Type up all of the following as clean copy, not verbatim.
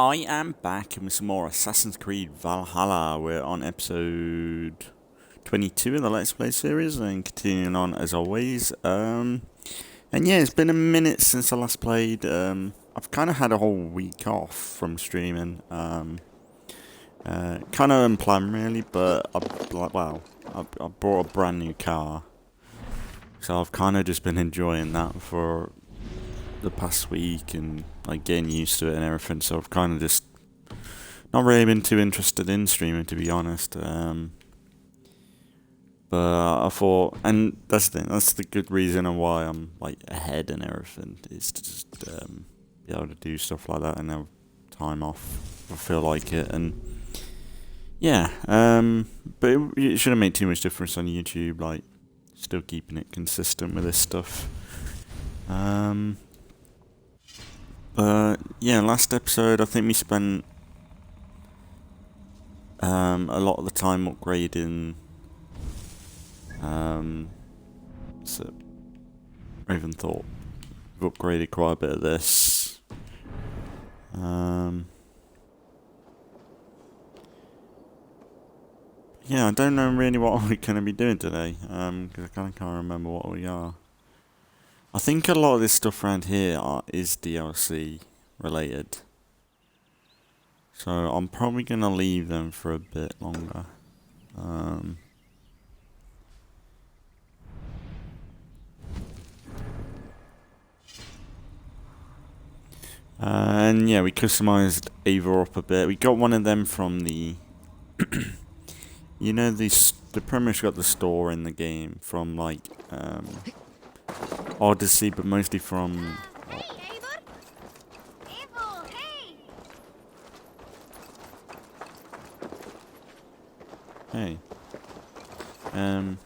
I am back with some more Assassin's Creed Valhalla. We're on episode 22 of the Let's Play series and continuing on as always. And yeah, it's been a minute since I last played. I've kind of had a whole week off from streaming. Kind of unplanned really, but I bought a brand new car. So I've kind of just been enjoying that for the past week and like getting used to it and everything, so I've kind of just not really been too interested in streaming, to be honest. But I thought, and that's the thing, that's the good reason of why I'm like ahead and everything, is to just be able to do stuff like that and have time off if I feel like it. And yeah, but it shouldn't make too much difference on YouTube, like still keeping it consistent with this stuff. But yeah, last episode I think we spent a lot of the time upgrading so Raventhorpe. We've upgraded quite a bit of this. Yeah, I don't know really what we're going to be doing today, because I kind of can't remember what we are. I think a lot of this stuff around here is DLC related. So I'm probably going to leave them for a bit longer. And yeah, we customized Eivor up a bit. We got one of them from the... you know, they pretty much got the store in the game from like... Odyssey, but mostly from... Hey, Eivor! Eivor, hey! Hey.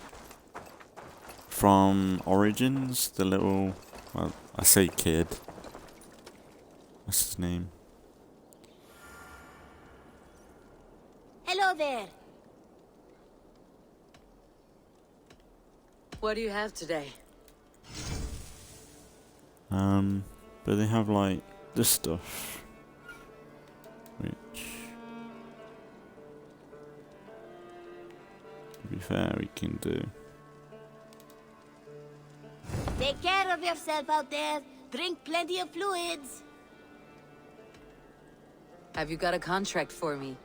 From Origins, the little... Well, I say kid. What's his name? Hello there! What do you have today? But they have like this stuff, which, to be fair, we can do. Take care of yourself out there. Drink plenty of fluids. Have you got a contract for me?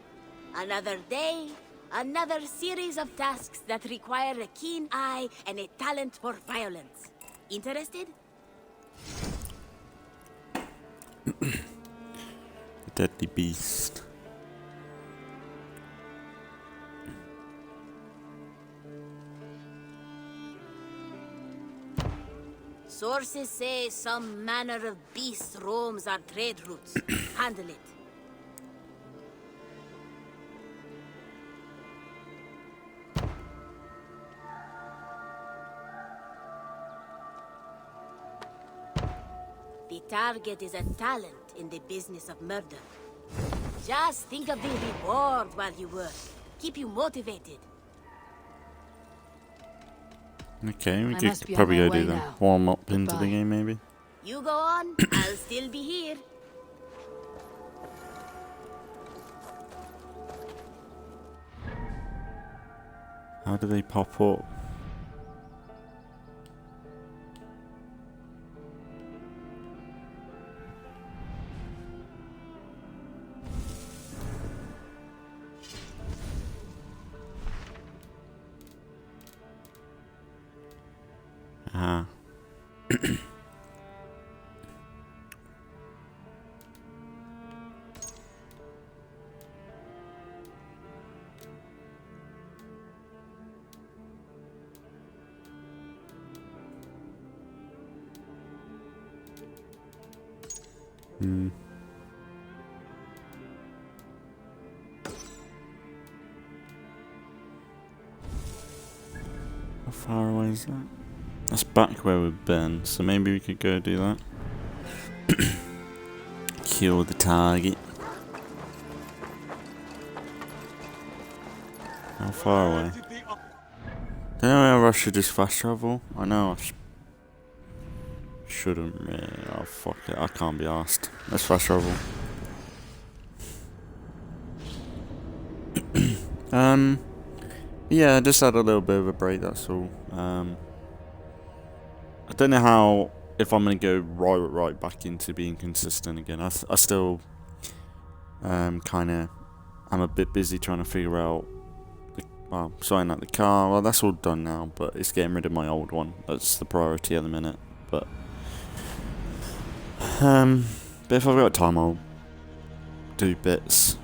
Another day, another series of tasks that require a keen eye and a talent for violence. Interested? The deadly beast. Sources say some manner of beast roams our trade routes. Handle it. The target is a talent in the business of murder. Just think of the reward while you work. Keep you motivated. Okay, we I could must be on probably my go do way that. now. Warm up into the Goodbye. game, maybe. You go on, I'll still be here. How do they pop up? Ah. Hmm. How far away is that? That's back where we've been, so maybe we could go do that. Kill the target. How far away? Don't know whether I should just fast travel. I know I shouldn't really. Oh fuck it, I can't be arsed. Let's fast travel. Yeah, I just had a little bit of a break, that's all. I don't know how, if I'm going to go right back into being consistent again. I still kind of, I'm a bit busy trying to figure out, sorting out the car. Well, that's all done now, but it's getting rid of my old one. That's the priority at the minute. But if I've got time, I'll do bits.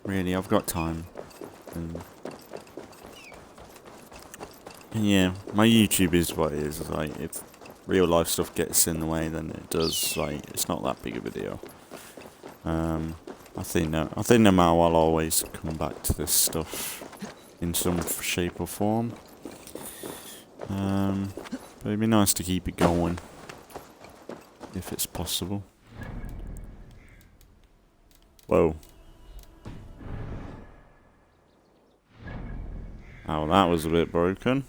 Really, I've got time. And yeah, my YouTube is what it is. Like, if real life stuff gets in the way, then it does. Like, it's not that big of a deal. I think no matter what, I'll always come back to this stuff in some shape or form. But it'd be nice to keep it going, if it's possible. Whoa. Oh, that was a bit broken.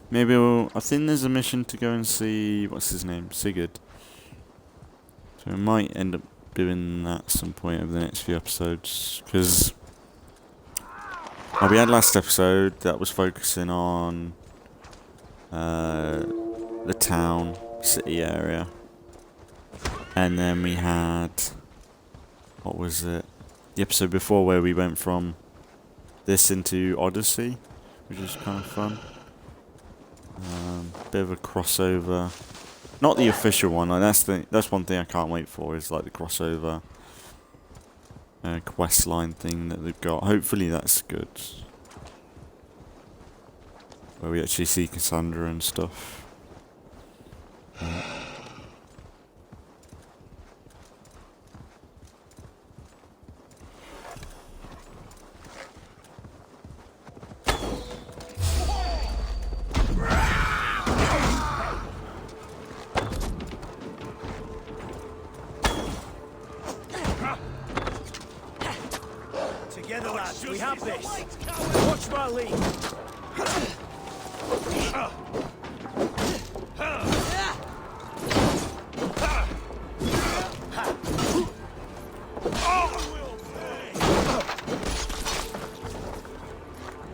Maybe we'll... I think there's a mission to go and see... What's his name? Sigurd. So we might end up doing that at some point over the next few episodes. Because... we had last episode that was focusing on... the town, city area. And then we had... What was it? The episode before where we went from this into Odyssey, which is kind of fun. Bit of a crossover. Not the official one. Like, that's one thing I can't wait for. Is like the crossover quest line thing that they've got. Hopefully that's good. Where we actually see Cassandra and stuff. Together, lads, we have this. Watch my lead.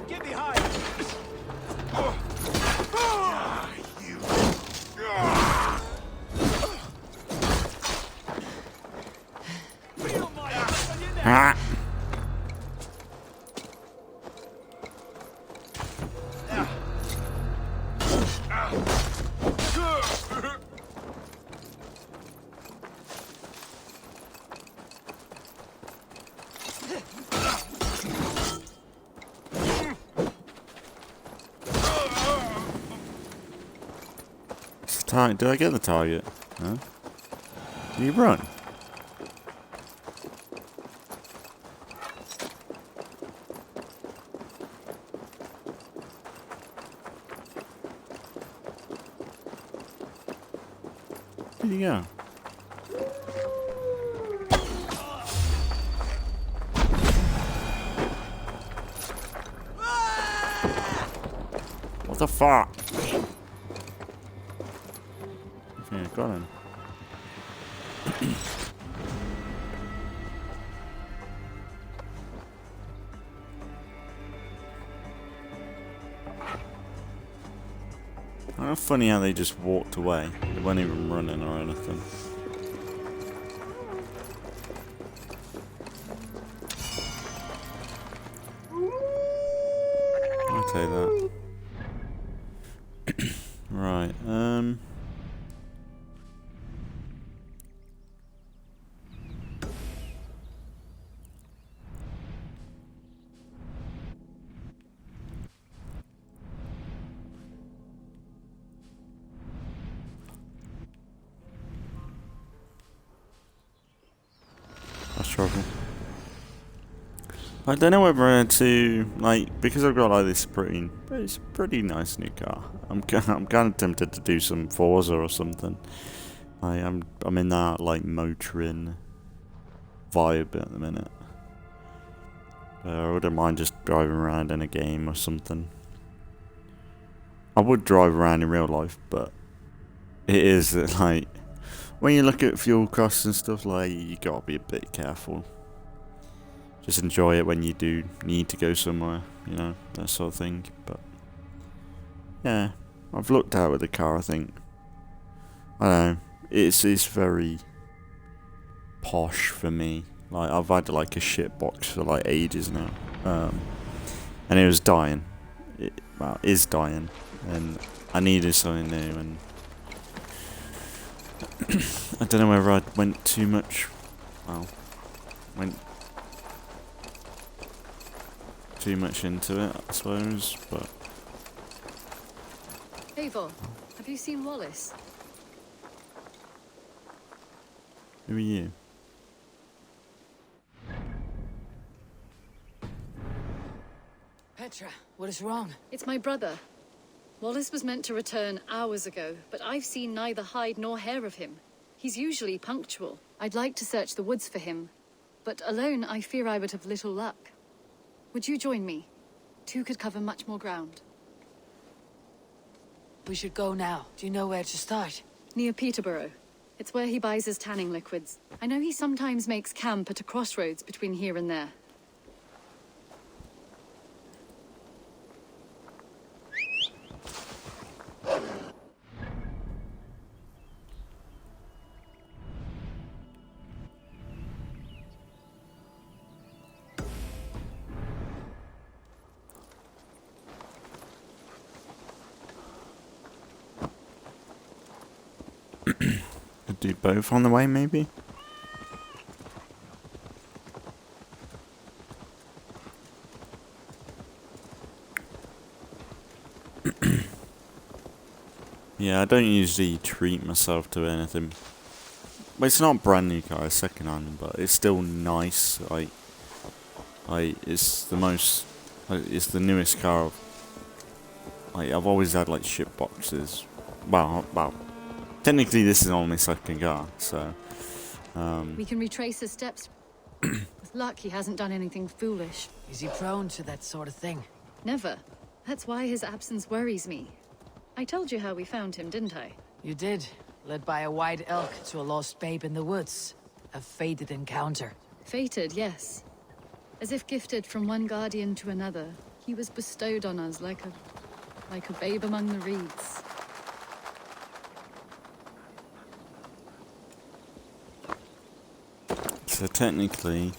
Get behind. Ah. Did I get the target? No? Did you run? Where'd you go? What the fuck? Yeah, got him. How funny how they just walked away. They weren't even running or anything. I'll take that. Right, that's trouble. I don't know whether to, like, because I've got like this it's a pretty nice new car. I'm kind of tempted to do some Forza or something. I'm in that like motoring vibe at the minute. I wouldn't mind just driving around in a game or something. I would drive around in real life, but it is like when you look at fuel costs and stuff, like you gotta be a bit careful. Just enjoy it when you do need to go somewhere, you know, that sort of thing. But yeah, I've looked out with the car. I think I don't know. It's very posh for me. Like I've had like a shit box for like ages now, and it was dying. It is dying, and I needed something new. And I don't know whether I went too much. Well, went too much into it, I suppose. But Eivor, have you seen Wallace? who are you? Petra, what is wrong? It's my brother. Wallace was meant to return hours ago, but I've seen neither hide nor hair of him. He's usually punctual. I'd like to search the woods for him, but alone I fear I would have little luck. Would you join me? Two could cover much more ground. We should go now. Do you know where to start? Near Peterborough. It's where he buys his tanning liquids. I know he sometimes makes camp at a crossroads between here and there. Could do both on the way, maybe? Yeah, I don't usually treat myself to anything. But it's not a brand new car, it's second hand, but it's still nice. It's the most, it's the newest car. I've always had like shit boxes. Well, technically this is only my second car, so. We can retrace his steps. With luck, he hasn't done anything foolish. Is he prone to that sort of thing? Never. That's why his absence worries me. I told you how we found him, didn't I? You did. Led by a white elk to a lost babe in the woods. A fated encounter. Fated, yes. As if gifted from one guardian to another, he was bestowed on us like a babe among the reeds. So technically,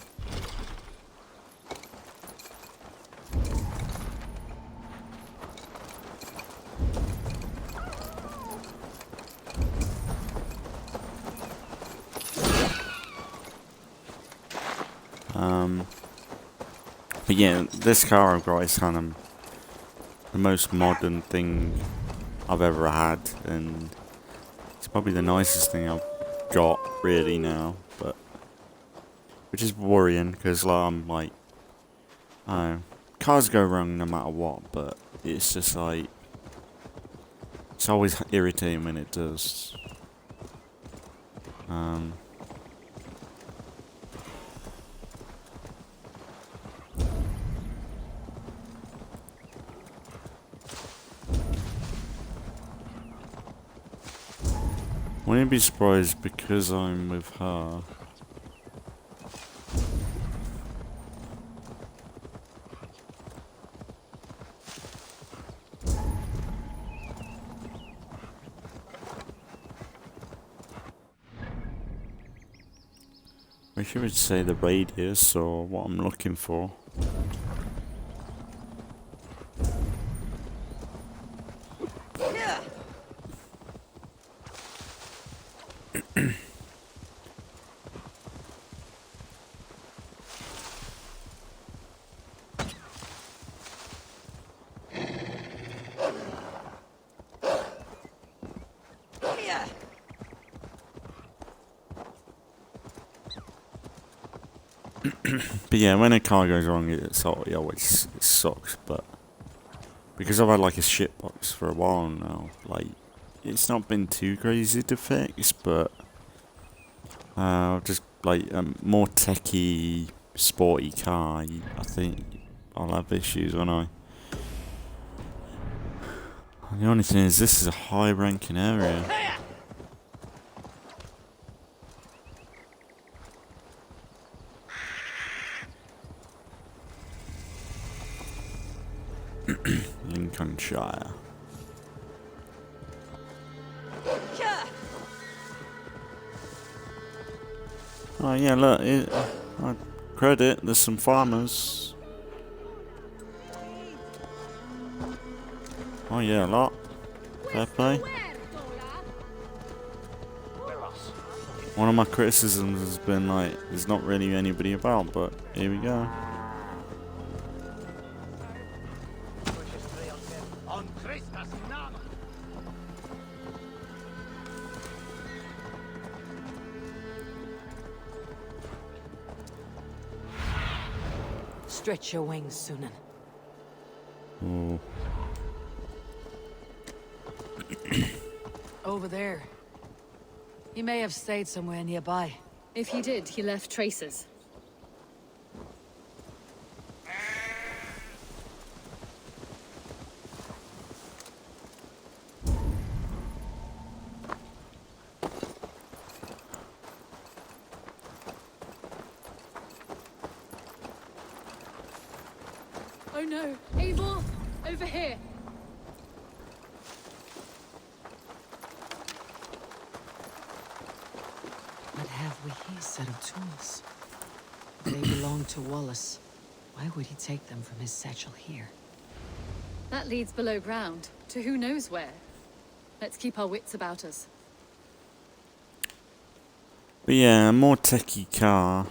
but yeah, this car I've got is kind of the most modern thing I've ever had, and it's probably the nicest thing I've got really now, but which is worrying because I'm like, I don't know, cars go wrong no matter what, but it's just like, it's always irritating when it does. Wouldn't be surprised because I'm with her. Wish you would say the radius or what I'm looking for. But yeah, when a car goes wrong, it sucks. But because I've had like a shit box for a while now, like it's not been too crazy to fix, but just like a more techy, sporty car, I think I'll have issues, won't I? The only thing is, this is a high-ranking area. Lincolnshire. Oh yeah, look, credit, there's some farmers. Oh yeah, a lot. Fair play. One of my criticisms has been like, there's not really anybody about, but here we go. Stretch your wings, Sunan. Oh. Over there. He may have stayed somewhere nearby. If he did, he left traces. Oh no! Eivor! Over here! What have we here set of tools? They belong to Wallace. Why would he take them from his satchel here? That leads below ground, to who knows where. Let's keep our wits about us. But yeah, a more techy car.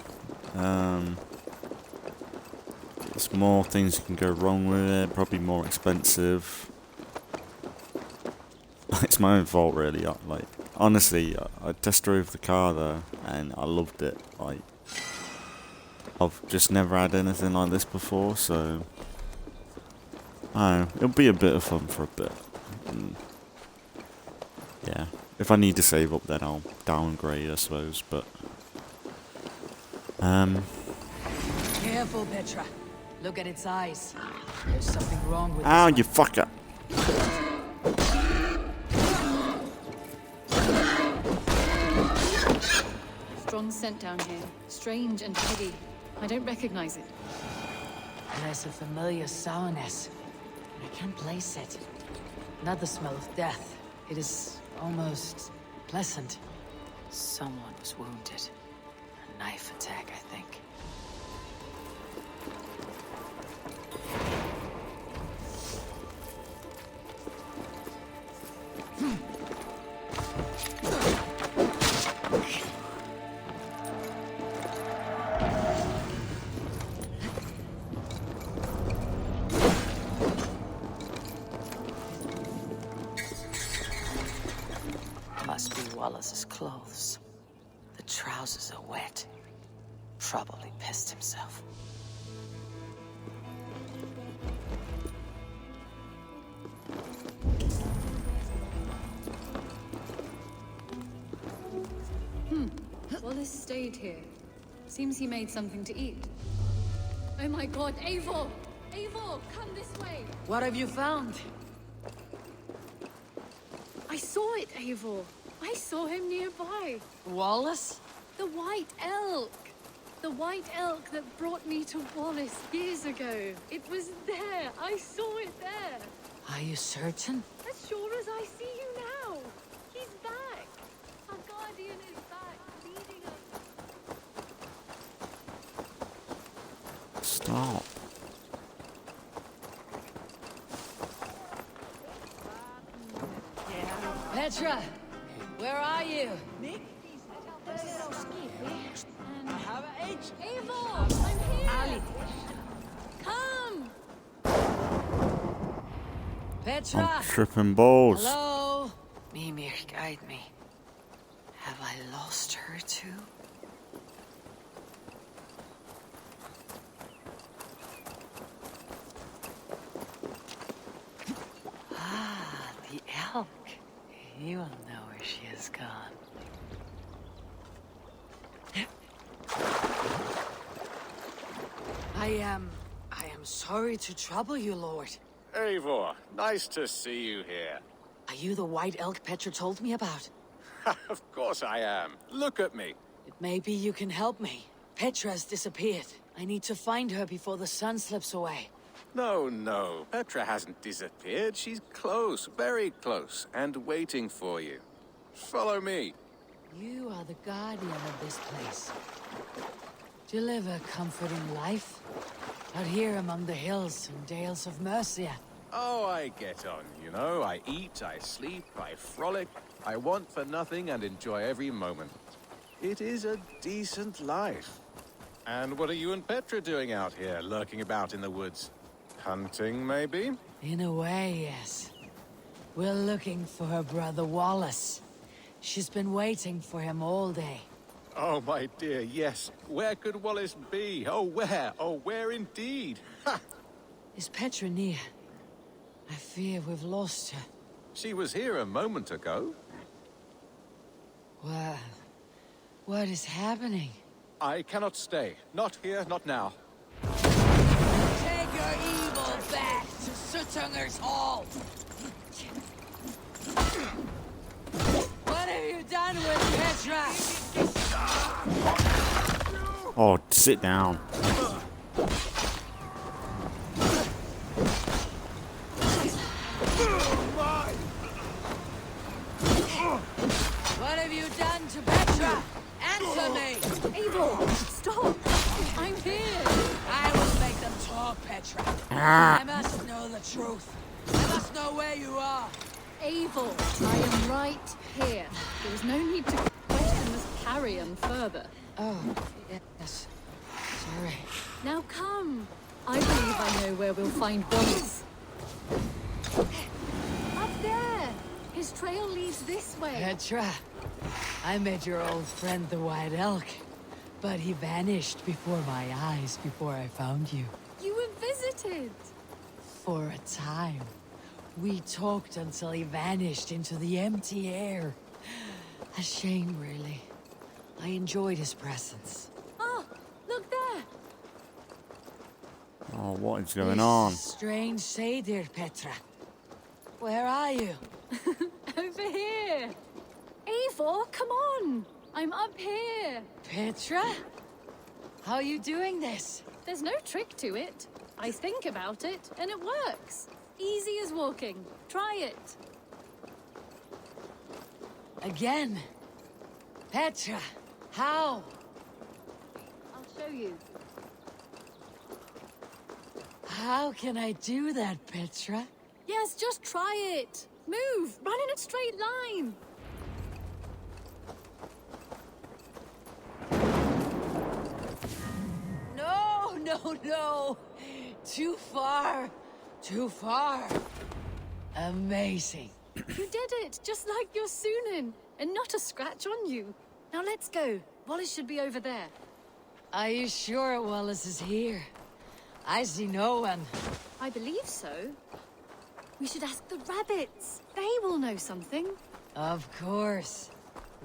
It's more things can go wrong with it. Probably more expensive. It's my own fault, really. Like, honestly, I test drove the car there, and I loved it. Like, I've just never had anything like this before, so I don't know, it'll be a bit of fun for a bit. And yeah, if I need to save up, then I'll downgrade, I suppose. But Careful, Petra. Look at its eyes. There's something wrong with ow, this you fucker! Strong scent down here. Strange and heavy. I don't recognize it. one. There's a familiar sourness. I can't place it. Not the smell of death. It is almost pleasant. Someone was wounded. A knife attack, I think. Must be Wallace's clothes. The trousers are wet. Probably pissed himself. Wallace stayed here. Seems he made something to eat. Oh my god, Eivor! Eivor, come this way! What have you found? I saw it, Eivor. I saw him nearby. Wallace? The white elk. The white elk that brought me to Wallace years ago. It was there. I saw it there. Are you certain? As sure as I see you now. He's back. Our guardian is back, leading us. Stop. Petra! Where are you? Eivor, I'm here. Come. Petra! I'm tripping balls. Hello? Mimir, guide me. Have I lost her too? Ah, the elk. you will know where she is gone. I am sorry to trouble you, Lord. Eivor, nice to see you here. Are you the white elk Petra told me about? Of course I am. Look at me. It may be you can help me. Petra has disappeared. I need to find her before the sun slips away. No. Petra hasn't disappeared. She's close, very close, and waiting for you. Follow me. You are the guardian of this place. Do you live a comforting life? Out here among the hills and dales of Mercia. Oh, I get on, you know. I eat, I sleep, I frolic. I want for nothing and enjoy every moment. It is a decent life. And what are you and Petra doing out here, lurking about in the woods? Hunting, maybe? In a way, yes. We're looking for her brother Wallace. She's been waiting for him all day. Oh, my dear, yes. Where could Wallace be? Oh, where? Oh, where indeed? Ha! Is Petra near? I fear we've lost her. She was here a moment ago. What is happening? I cannot stay. Not here, not now. Take your evil back to Sutunger's Hall! What have you done with Petra? Oh, sit down. What have you done to Petra? Answer me! Eivor, stop! I'm here! I will make them talk, Petra. I must know the truth. I must know where you are. Eivor, I am right here. There is no need to question this carrion further. Oh, yes. Sorry. Now come. I believe I know where we'll find Wallace. Up there! His trail leads this way. Petra, I met your old friend the White Elk, but he vanished before my eyes before I found you. You were visited. For a time. We talked until he vanished into the empty air. A shame, really. I enjoyed his presence. Ah, look there. Oh, what is going This on? strange satyr, Petra. Where are you? Over here. Eivor, come on. I'm up here. Petra? How are you doing this? There's no trick to it. I think about it, and it works. Easy as walking. Try it. Again? Petra, how? I'll show you. How can I do that, Petra? Yes, just try it. Move. Run in a straight line. No. Too far. Too far. Amazing. You did it, just like your Sunan, and not a scratch on you. Now let's go. Wallace should be over there. Are you sure Wallace is here? I see no one. I believe so. We should ask the rabbits. They will know something. Of course.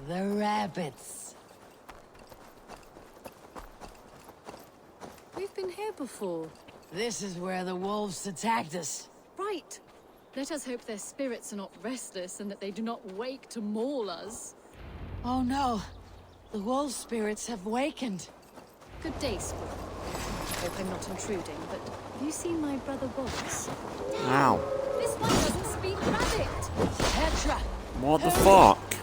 The rabbits. We've been here before. This is where the wolves attacked us. Right. Let us hope their spirits are not restless and that they do not wake to maul us. Oh no. The wolf spirits have wakened. Good day, Sport. Hope I'm not intruding, but have you seen my brother Wallace? Ow. This one doesn't speak rabbit. Petra! What the fuck?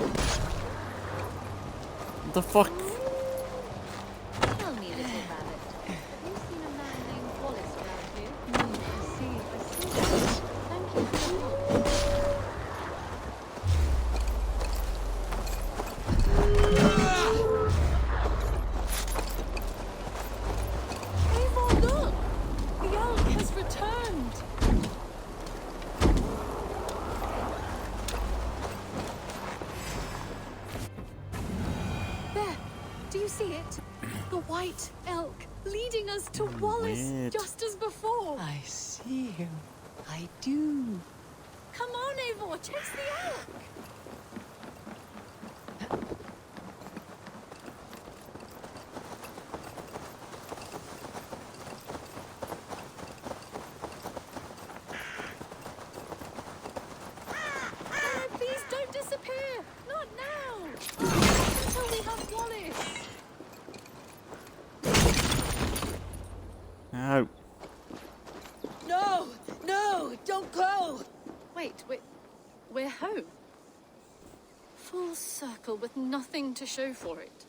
What the fuck? Tell me, little rabbit. Have you seen a man named Wallace around here? I see. Thank you for the help. Eivor, look! The elk has returned. There! Do you see it? The white elk leading us to Wallace, Weird. just as before. I see him. I do. Come on, Eivor, chase the elk. Full circle with nothing to show for it.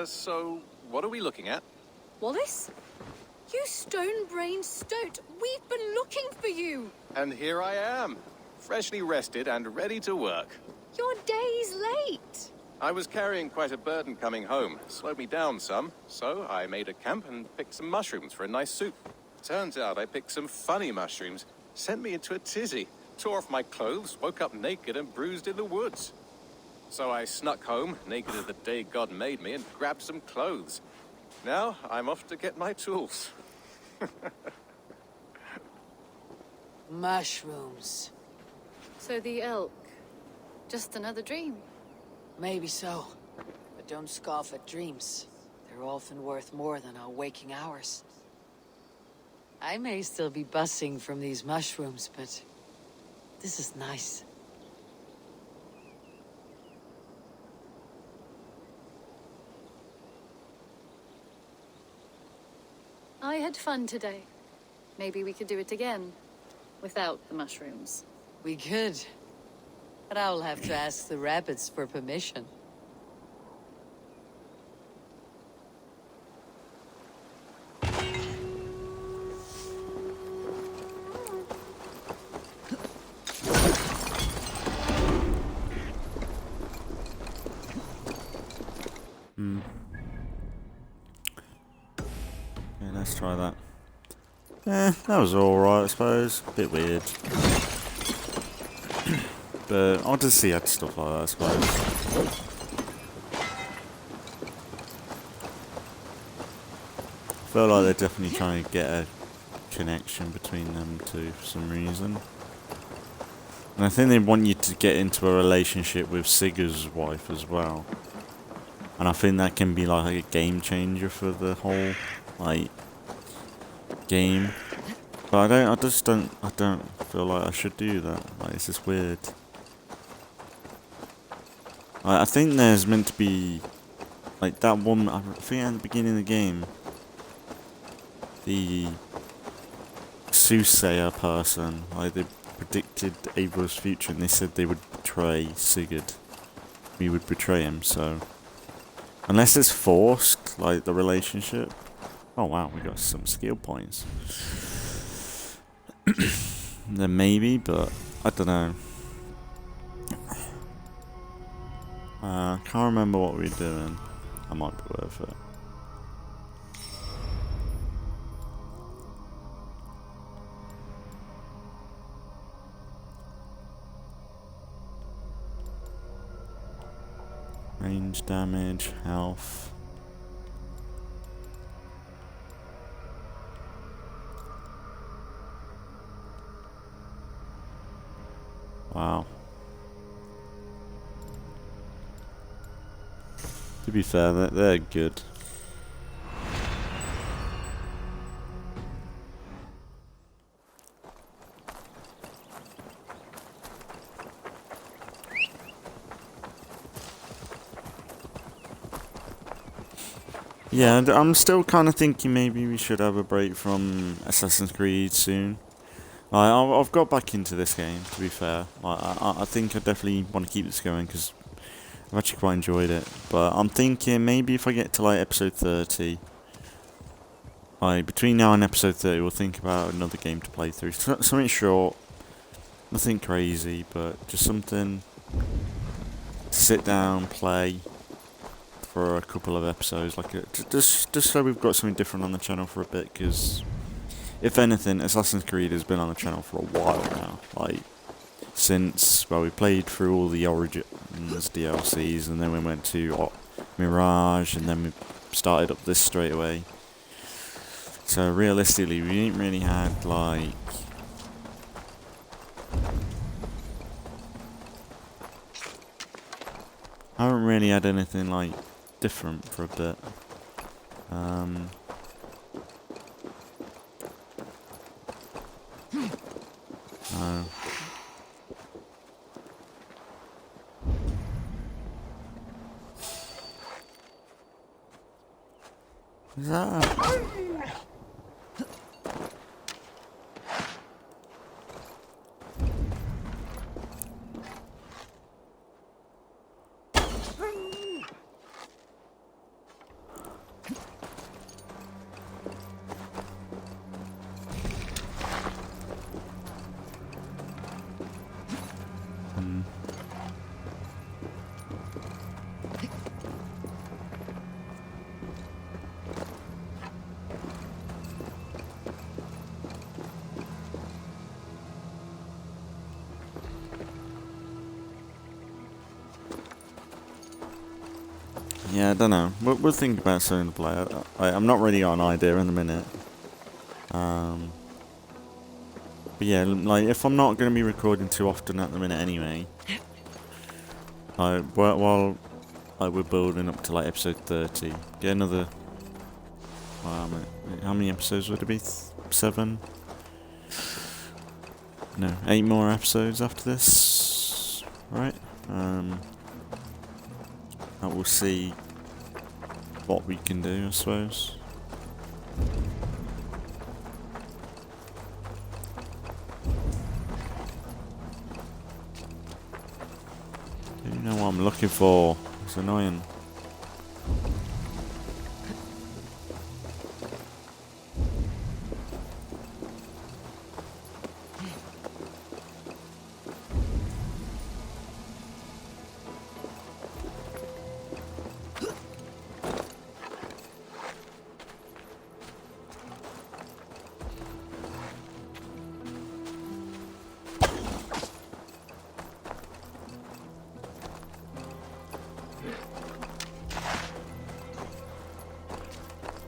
So what are we looking at? Wallace? You stone-brained stoat! We've been looking for you! And here I am, freshly rested and ready to work. You're days late! I was carrying quite a burden coming home. Slowed me down some, so I made a camp and picked some mushrooms for a nice soup. Turns out I picked some funny mushrooms. Sent me into a tizzy. Tore off my clothes, woke up naked and bruised in the woods. So I snuck home, naked as the day God made me, and grabbed some clothes. Now I'm off to get my tools. Mushrooms. So the elk, just another dream. Maybe so. But don't scoff at dreams. They're often worth more than our waking hours. I may still be bussing from these mushrooms, but this is nice. I had fun today. Maybe we could do it again. Without the mushrooms. We could. But I'll have to ask the rabbits for permission. Yeah, let's try that. That was alright, I suppose. Bit weird. But Odyssey had stuff like that, I suppose. I feel like they're definitely trying to get a connection between them two for some reason. And I think they want you to get into a relationship with Sigurd's wife as well. And I think that can be like a game changer for the whole, like, game. But I don't feel like I should do that. Like, it's just weird. I think there's meant to be, like, that one, I think at the beginning of the game, the soothsayer person, like, they predicted Eivor's future and they said they would betray Sigurd. We would betray him, so. Unless it's forced, like, the relationship. Oh wow, we got some skill points. Then maybe, but I don't know. Can't remember what we were doing. I might be worth it. Range damage, health. Wow. To be fair, they're good. Yeah, I'm still kind of thinking maybe we should have a break from Assassin's Creed soon. I've got back into this game, to be fair. I think I definitely want to keep this going because I've actually quite enjoyed it. But I'm thinking maybe if I get to like episode 30, between now and episode 30, we'll think about another game to play through. Something short, nothing crazy, but just something to sit down, play for a couple of episodes, like just so we've got something different on the channel for a bit. Because if anything, Assassin's Creed has been on the channel for a while now. Like since we played through all the Origins DLCs, and then we went to Mirage, and then we started up this straight away. So realistically, we ain't really had like I haven't really had anything like different for a bit. No. Is that Yeah, I don't know. We'll think about something to play. I'm not really got an idea in a minute. But yeah, like if I'm not going to be recording too often at the minute anyway, while we're building up to like episode 30, get another. How many episodes would it be? 7? No, 8 more episodes after this, right? And we'll see what we can do, I suppose. Do you know what I'm looking for? It's annoying.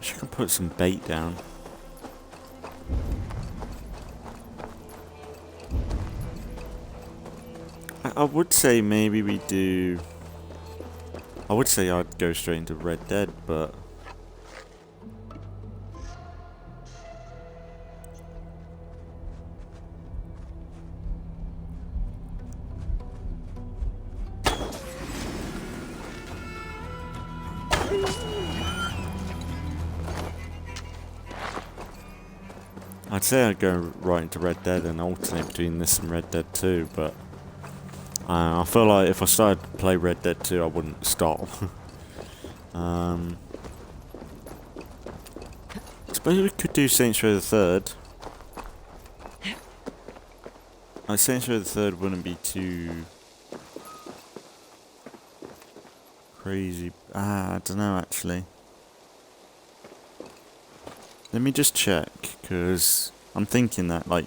I can put some bait down. I would say maybe we do. I would say I'd go straight into Red Dead, but I'd say I'd go right into Red Dead and alternate between this and Red Dead 2, but I feel like if I started to play Red Dead 2, I wouldn't stop. I suppose we could do Saints Row the 3rd. Saints Row the 3rd wouldn't be too crazy. I don't know actually. Let me just check, because I'm thinking that, like,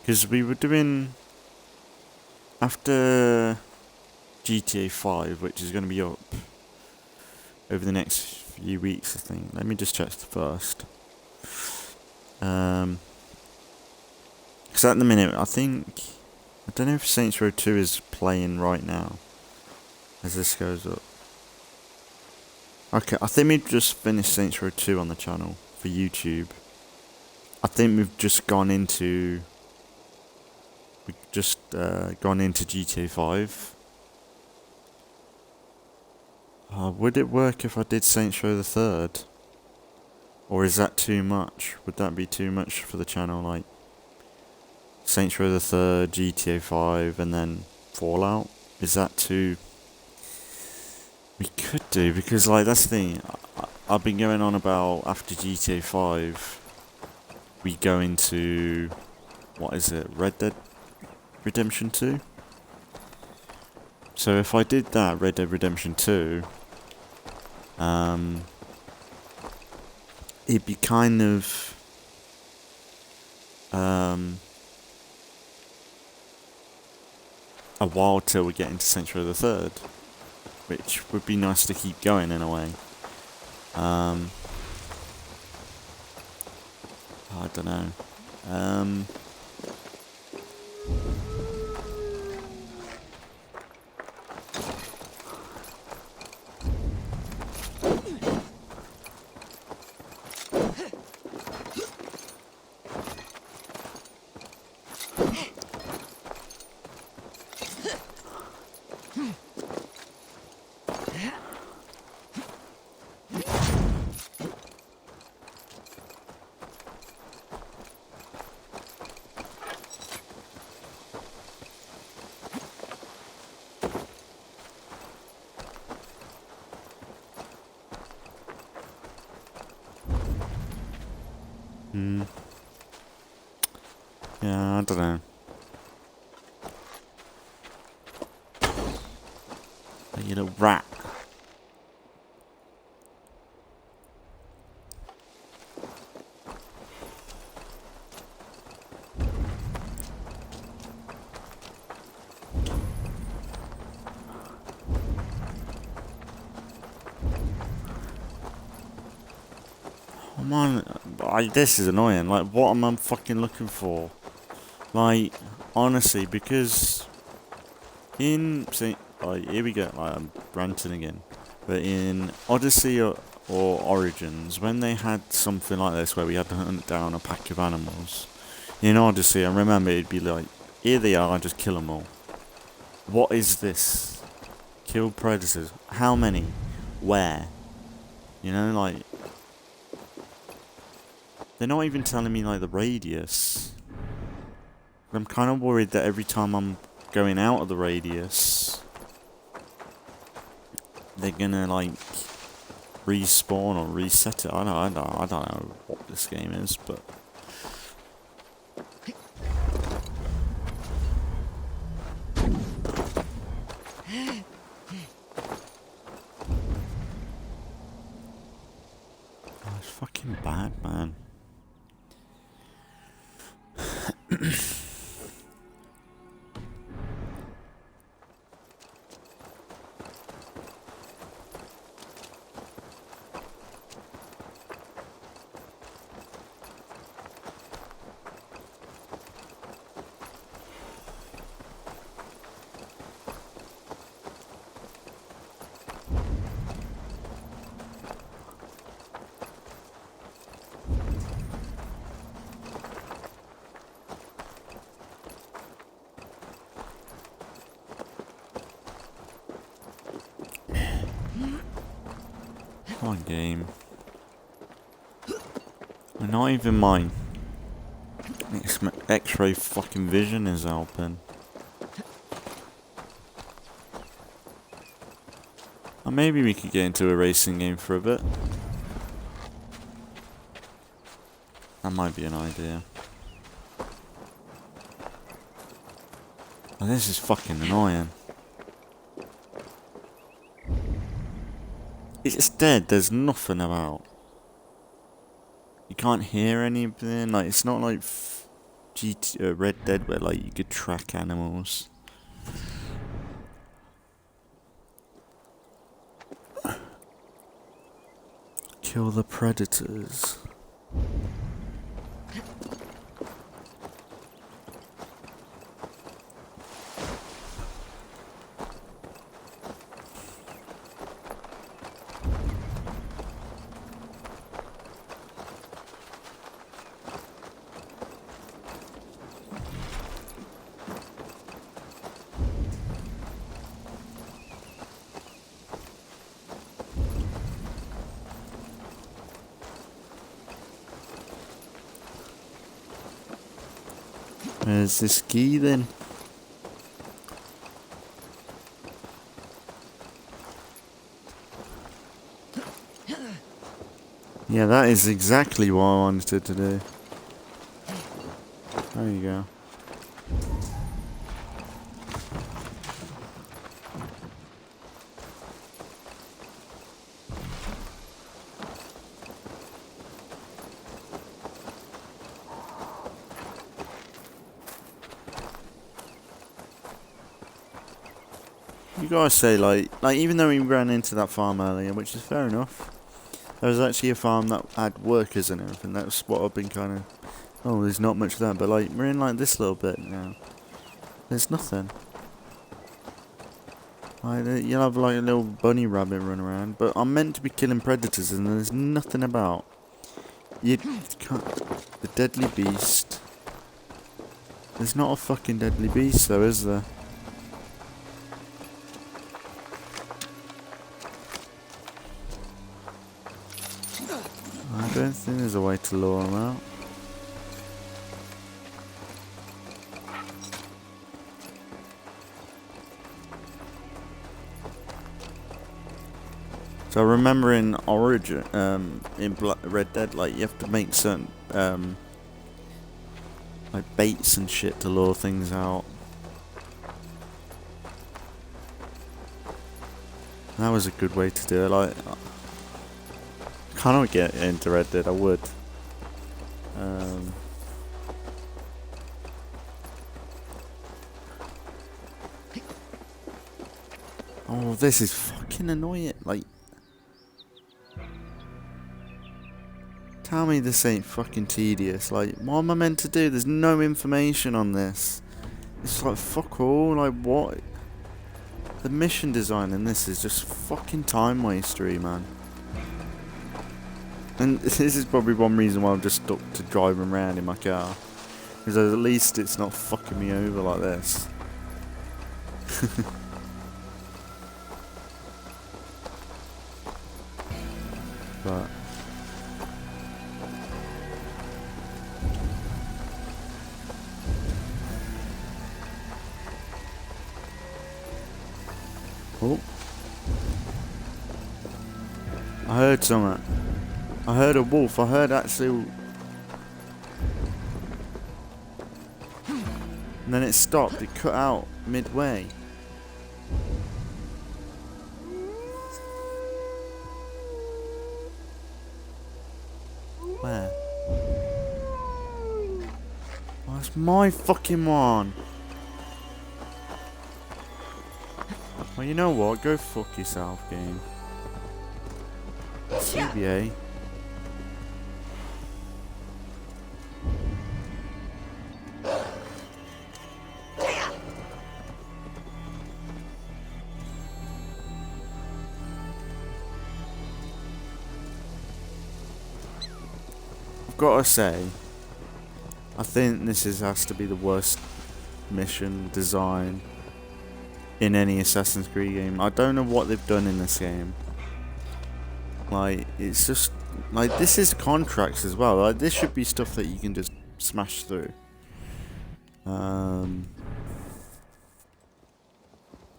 because we were doing, after GTA 5, which is going to be up over the next few weeks, I think. Let me just check first. Because at the minute, I don't know if Saints Row 2 is playing right now, as this goes up. Okay, I think we've just finished Saints Row 2 on the channel. For YouTube, I think we've just gone into GTA 5. Would it work if I did Saints Row the 3rd, or is that too much? Would that be too much for the channel? Like Saints Row the 3rd, GTA 5, and then Fallout? Is that too? We could do, because like that's the thing. I've been going on about after GTA 5, we go into, what is it, Red Dead Redemption 2? So if I did that, Red Dead Redemption 2, it'd be kind of, a while till we get into Saints Row the 3rd, which would be nice to keep going in a way. I don't know. Yeah, I don't know. You little rat. Come on, this is annoying. Like, what am I fucking looking for? Like, honestly, because here we go. Like, I'm ranting again. But in Odyssey or Origins, when they had something like this where we had to hunt down a pack of animals, in Odyssey, I remember it'd be like, here they are, just kill them all. What is this? Kill predators. How many? Where? You know, like, they're not even telling me, like, the radius. I'm kind of worried that every time I'm going out of the radius, they're gonna, like, respawn or reset it. I don't know what this game is, but... Oh, it's fucking bad, man. Come on, game. And not even my X-ray fucking vision is helping. Or maybe we could get into a racing game for a bit. That might be an idea. Oh, this is fucking annoying. It's dead, there's nothing about. You can't hear anything, like, it's not like Red Dead where, like, you could track animals. Kill the predators. Where's this key then? Yeah, that is exactly what I wanted to do. There you go. You gotta say, like even though we ran into that farm earlier, which is fair enough, there was actually a farm that had workers and everything. That's what I've been kind of, oh, there's not much there, but like, we're in like this little bit now. There's nothing. Like, you'll have like a little bunny rabbit run around, but I'm meant to be killing predators and there's nothing about. You can't, the deadly beast. There's not a fucking deadly beast though, is there? I don't think there's a way to lure them out. So I remember in Origin, in Red Dead, like you have to make certain like baits and shit to lure things out. That was a good way to do it. Like, kind of get into Red Dead, I would. Oh, this is fucking annoying. Like, tell me this ain't fucking tedious. Like, what am I meant to do? There's no information on this. It's like, fuck all. Like, what? The mission design in this is just fucking time wastery, man. And this is probably one reason why I'm just stuck to driving around in my car. Because at least it's not fucking me over like this. But oh, I heard something. I heard a wolf. I heard actually, and then it stopped. It cut out midway. Where? Oh, that's my fucking one. Well, you know what? Go fuck yourself, game. CBA. Gotta say, I think this has to be the worst mission design in any Assassin's Creed game. I don't know what they've done in this game. Like, it's just like, this is contracts as well. Like, this should be stuff that you can just smash through. But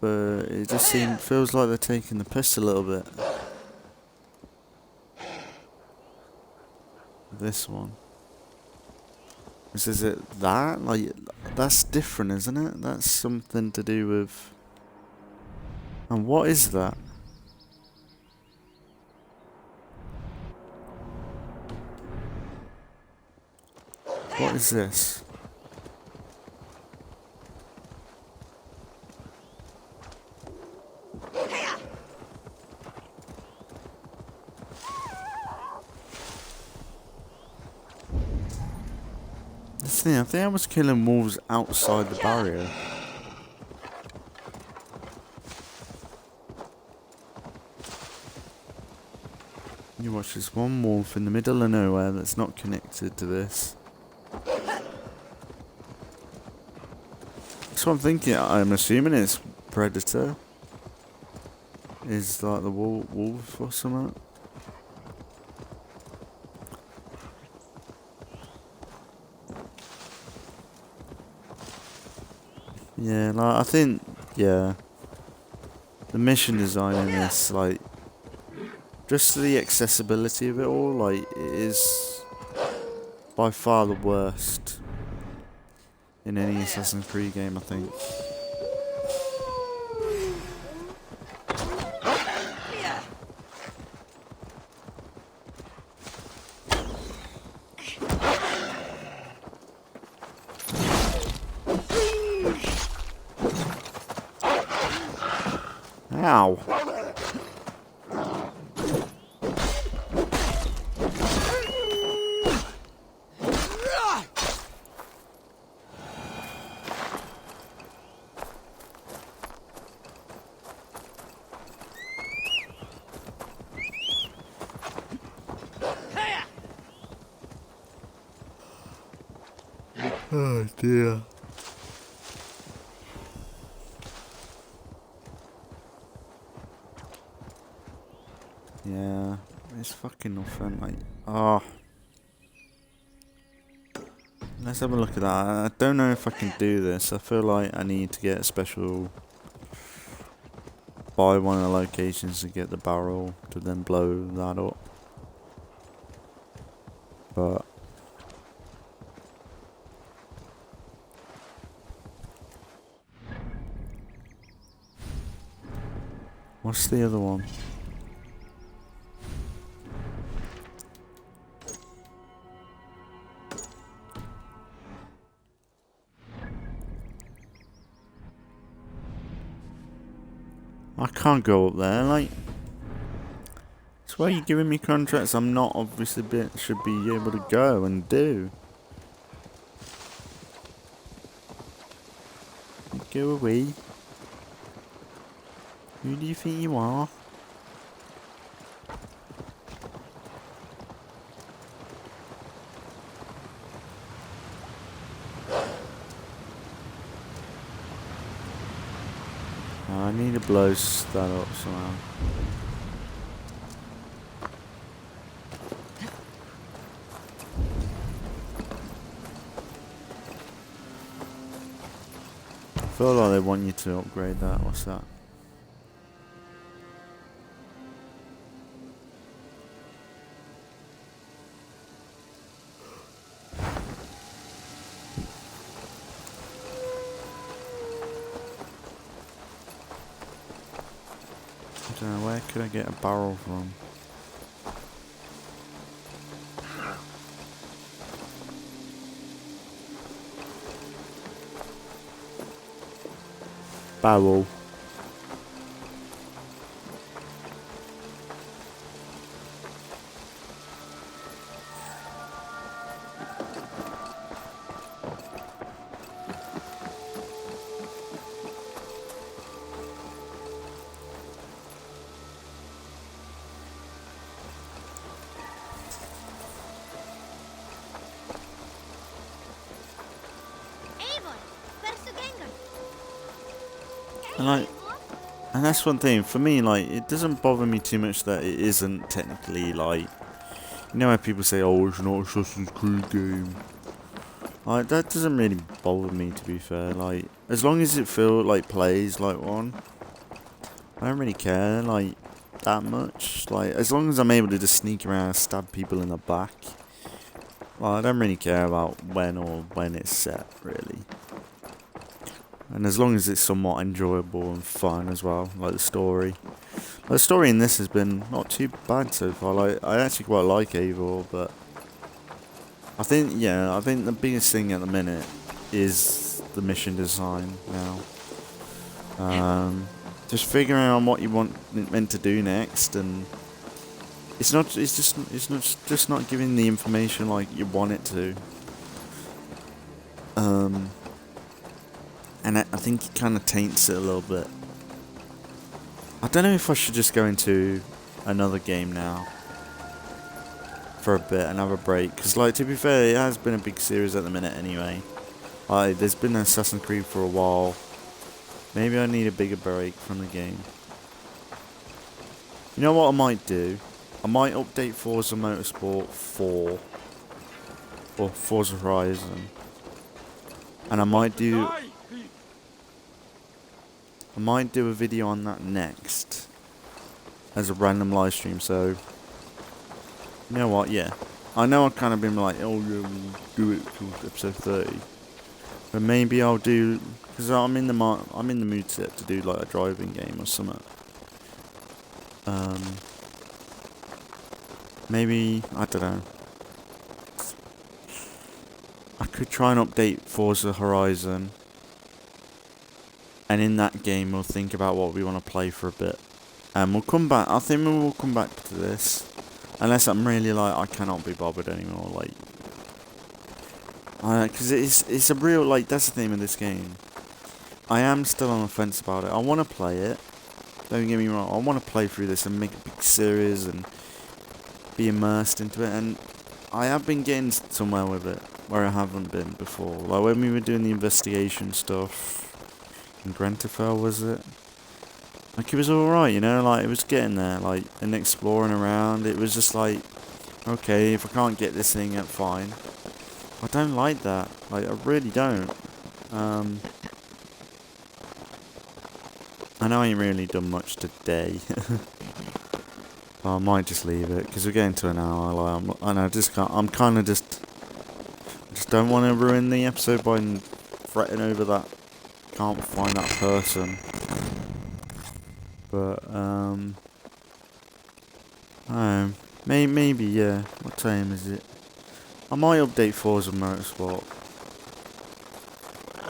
it just feels like they're taking the piss a little bit. This one. Is it that? Like, that's different, isn't it? That's something to do with... And what is that? What is this? I think I was killing wolves outside the barrier. You watch this one wolf in the middle of nowhere that's not connected to this. That's what I'm thinking. I'm assuming it's Predator. Is like the wolf or something. Yeah, like, I think, yeah, the mission design in this, like, just the accessibility of it all, like, it is by far the worst in any Assassin's Creed game, I think. Ow. Oh dear. Yeah, it's fucking nothing, like, oh. Let's have a look at that. I don't know if I can do this. I feel like I need to get a special, buy one of the locations to get the barrel to then blow that up. But what's the other one? I can't go up there, like, it's swear you're giving me contracts I'm not obviously should be able to go and do. Go away. Who do you think you are? I need to blow that up somehow. I feel like they want you to upgrade that. What's that? I don't know, where could I get a barrel from? Barrel. Eivor, verso Gengar. And that's one thing for me. Like, it doesn't bother me too much that it isn't technically like, you know, how people say, "Oh, it's not Assassin's Creed game." Like, that doesn't really bother me, to be fair. Like, as long as it plays like one, I don't really care like that much. Like, as long as I'm able to just sneak around and stab people in the back, well, I don't really care about when it's set, really. And as long as it's somewhat enjoyable and fun as well, like the story. The story in this has been not too bad so far. Like, I actually quite like Eivor, but I think the biggest thing at the minute is the mission design now. Just figuring out what you meant to do next, and it's just not giving the information like you want it to. And I think it kind of taints it a little bit. I don't know if I should just go into another game now for a bit and have a break, because, like, to be fair, it has been a big series at the minute anyway. Like, there's been Assassin's Creed for a while. Maybe I need a bigger break from the game. You know what I might do? I might update Forza Motorsport 4 or Forza Horizon, and I might do a video on that next as a random live stream. So, you know what? Yeah, I know I've kind of been like, "Oh yeah, we'll do it till episode 30," but maybe I'll do, because I'm in the mood set to do like a driving game or something. Maybe, I don't know. I could try and update Forza Horizon, and in that game we'll think about what we want to play for a bit, and we'll come back. I think we will come back to this, unless I'm really like, I cannot be bothered anymore, like, because it's a real, like, that's the theme of this game. I am still on the fence about it. I want to play it, don't get me wrong, I want to play through this and make a big series and be immersed into it, and I have been getting somewhere with it where I haven't been before. Like when we were doing the investigation stuff in Grantafel, was it? Like, it was alright, you know, like, it was getting there, like, and exploring around. It was just like, okay, if I can't get this thing, that's fine. I don't like that, like, I really don't. I know I ain't really done much today. I might just leave it, because we're getting to an hour. Like, I just don't want to ruin the episode by fretting over that. Can't find that person. But maybe yeah. What time is it? I might update Forza Motorsport.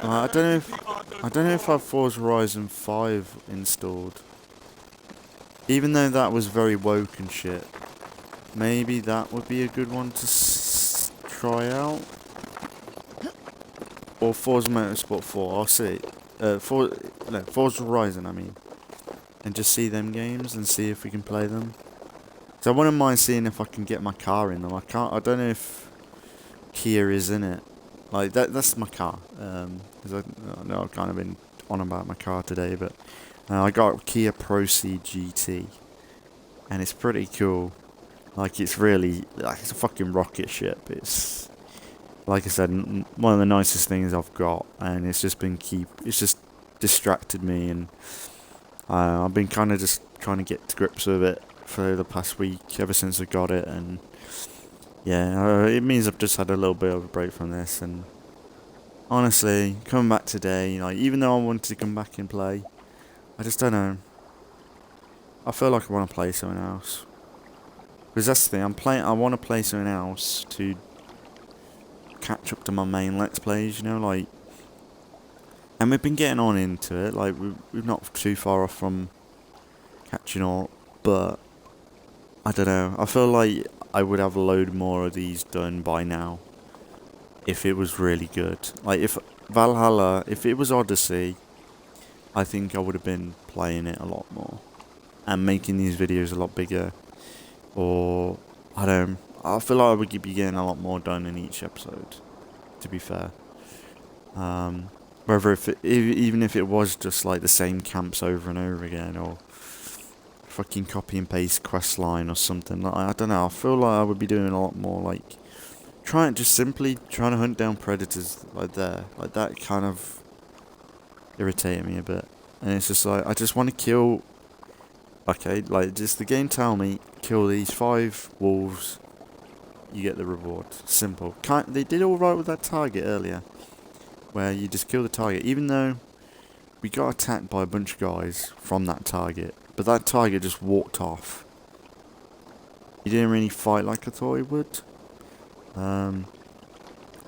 I don't know if I have Forza Horizon 5 installed. Even though that was very woke and shit, maybe that would be a good one to try out. Or Forza Motorsport 4, I'll see. Forza Horizon, I mean. And just see them games and see if we can play them. So I wouldn't mind seeing if I can get my car in them. I don't know if Kia is in it. Like, that's my car. Cause I know I've kind of been on about my car today, but I got Kia Proceed GT. And it's pretty cool. Like, it's really, like, it's a fucking rocket ship. It's, like I said, one of the nicest things I've got. And it's just been it's just distracted me. And I've been kind of just trying to get to grips with it for the past week, ever since I got it. And yeah, it means I've just had a little bit of a break from this. And honestly, coming back today, like, even though I wanted to come back and play, I just don't know. I feel like I want to play something else. Because that's the thing, I want to play something else to catch up to my main Let's Plays, you know, like. And we've been getting on into it, like, we're not too far off from catching up, but I don't know, I feel like I would have a load more of these done by now if it was really good. Like, if Valhalla, if it was Odyssey, I think I would have been playing it a lot more and making these videos a lot bigger. Or, I feel like I would be getting a lot more done in each episode, to be fair. Whether even if it was just like the same camps over and over again, or fucking copy and paste quest line or something. Like, I don't know, I feel like I would be doing a lot more, like, simply trying to hunt down predators like that kind of irritated me a bit. And it's just like, I just want to kill, okay, like, just the game tell me, kill these 5 wolves, you get the reward. Simple. They did alright with that target earlier, where you just kill the target, even though we got attacked by a bunch of guys from that target, but that target just walked off. He didn't really fight like I thought he would.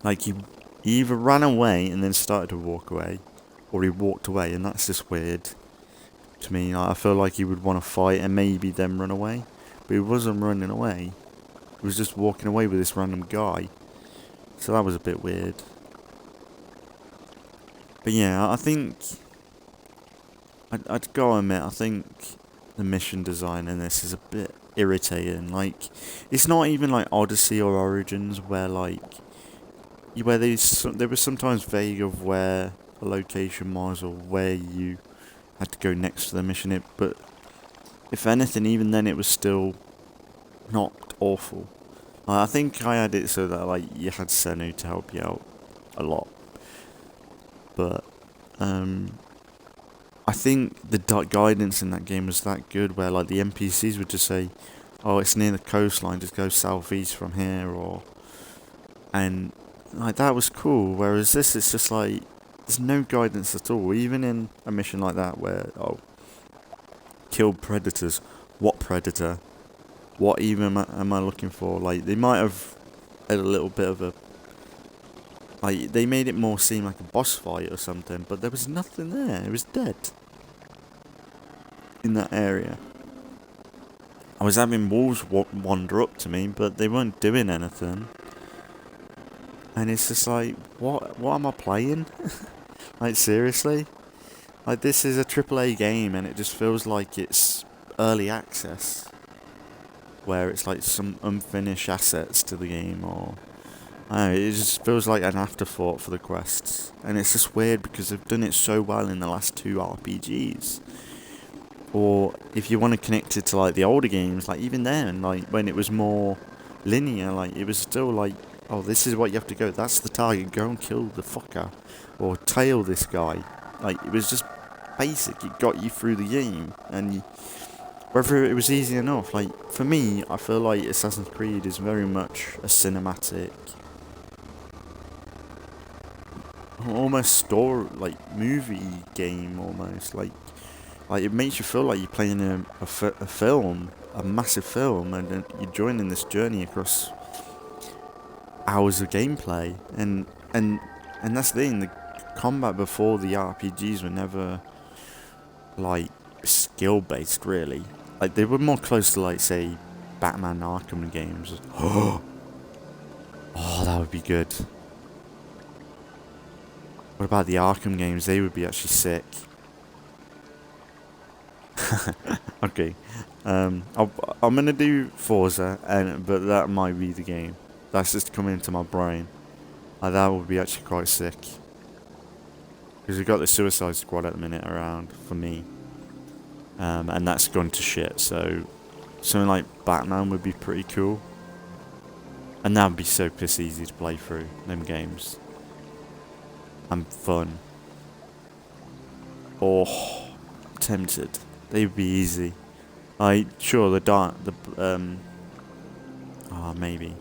Like, he either ran away and then started to walk away, or he walked away, and that's just weird to me. Like, I feel like he would want to fight and maybe then run away, but he wasn't running away. He was just walking away with this random guy, so that was a bit weird. But yeah, I think I'd go admit, I think the mission design in this is a bit irritating. Like, it's not even like Odyssey or Origins, where like they were sometimes vague of where a location was or where you had to go next to the mission. But if anything, even then, it was still not awful. I think I had it so that like you had Senu to help you out a lot. But I think the guidance in that game was that good, where like the NPCs would just say, "Oh, it's near the coastline. Just go southeast from here," and like that was cool. Whereas this, it's just like there's no guidance at all. Even in a mission like that, where kill predators. What predator? What even am I looking for? Like, they might have had a little bit of a, like, they made it more seem like a boss fight or something, but there was nothing there. It was dead in that area. I was having wolves wander up to me, but they weren't doing anything. And it's just like, what am I playing? Like, seriously? Like, this is a AAA game, and it just feels like it's early access, where it's like some unfinished assets to the game, or I don't know, it just feels like an afterthought for the quests. And it's just weird because they've done it so well in the last 2 RPGs. Or if you want to connect it to like the older games, like even then, like when it was more linear, like it was still like, oh, this is what you have to go, that's the target, go and kill the fucker, or tail this guy. Like, it was just basic, it got you through the game. And whether it was easy enough, like, for me, I feel like Assassin's Creed is very much a cinematic, almost story, like, movie game, almost. Like it makes you feel like you're playing a film, a massive film, and then you're joining this journey across hours of gameplay. And that's the thing, the combat before the RPGs were never, like, skill-based, really. Like, they were more close to, like, say, Batman Arkham games. Oh, that would be good. What about the Arkham games? They would be actually sick. Okay. I'm gonna do Forza, but that might be the game. That's just coming into my brain. That would be actually quite sick. Because we've got the Suicide Squad at the minute around for me. And that's gone to shit, so something like Batman would be pretty cool. And that would be so piss easy to play through them games. And fun. Oh, tempted. They would be easy. Like, sure, maybe.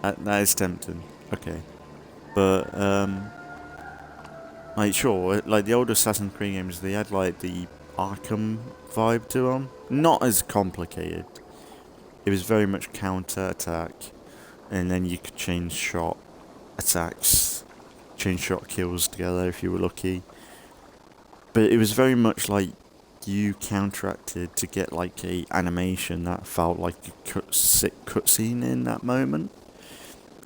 That is tempting. Okay. But, like, sure, like the old Assassin's Creed games, they had, like, the Arkham vibe to them. Not as complicated. It was very much counter-attack. And then you could change shot attacks. Change shot kills together if you were lucky. But it was very much like you counteracted to get like a animation that felt like a sick cutscene in that moment.